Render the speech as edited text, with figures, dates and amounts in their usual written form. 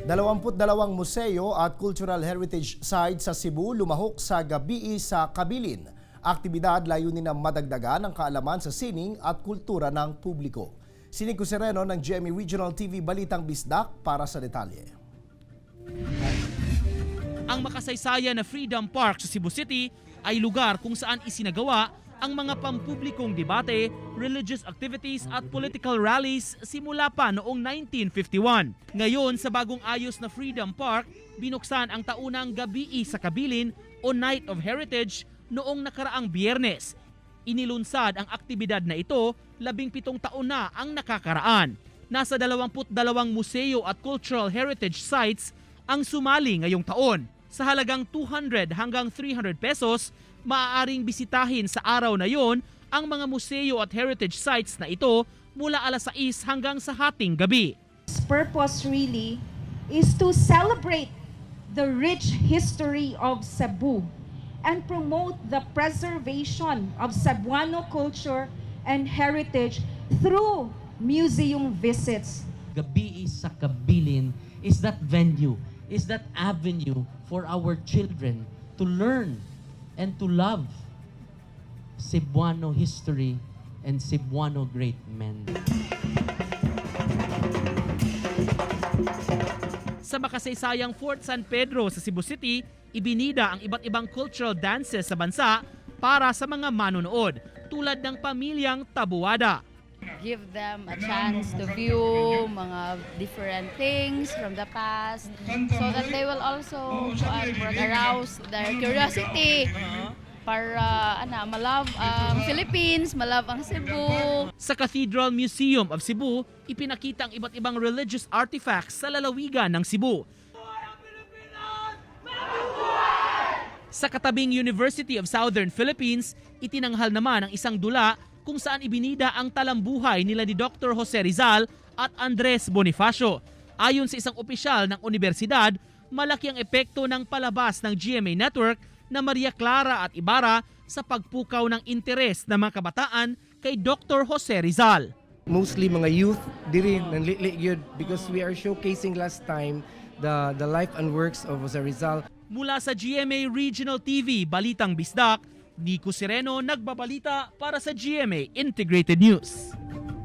22 museo at cultural heritage sites sa Cebu lumahok sa gabi sa Kabilin. Aktibidad layunin na madagdagan ang kaalaman sa sining at kultura ng publiko. Sinig Sereno ng GMA Regional TV Balitang Bisdak para sa detalye. Ang makasaysayan na Freedom Park sa Cebu City ay lugar kung saan isinagawa ang mga pampublikong debate, religious activities at political rallies simula pa noong 1951. Ngayon, sa bagong ayos na Freedom Park, binuksan ang taunang Gabi sa Kabilin o Night of Heritage noong nakaraang Biyernes. Inilunsad ang aktibidad na ito 17 taon na ang nakakaraan. Nasa 22 museo at cultural heritage sites ang sumali ngayong taon. Sa halagang 200 hanggang 300 pesos, maaaring bisitahin sa araw na yon ang mga museo at heritage sites na ito mula alas 6 hanggang sa hating gabi. Its purpose really is to celebrate the rich history of Cebu and promote the preservation of Cebuano culture and heritage through museum visits. Gabi sa Kabilin is that venue, is that avenue for our children to learn and to love Cebuano history and Cebuano great men. Sa makasaysayang Fort San Pedro sa Cebu City, ibinida ang iba't ibang cultural dances sa bansa para sa mga manonood, tulad ng pamilyang Tabuada. Give them a chance to view mga different things from the past so that they will also arouse their curiosity para malove ang Philippines, malove ang Cebu. Sa Cathedral Museum of Cebu, ipinakita ang iba't ibang religious artifacts sa lalawigan ng Cebu. Sa katabing University of Southern Philippines, itinanghal naman ang isang dula kung saan ibinida ang talambuhay nila ni Dr. Jose Rizal at Andres Bonifacio. Ayon sa isang opisyal ng universidad, malaki ang epekto ng palabas ng GMA Network na Maria Clara at Ibarra sa pagpukaw ng interes ng mga kabataan kay Dr. Jose Rizal. Mostly mga youth diri nanlitli gyud because we are showcasing last time the life and works of Jose Rizal. Mula sa GMA Regional TV Balitang Bisdak, Nico Sereno nagbabalita para sa GMA Integrated News.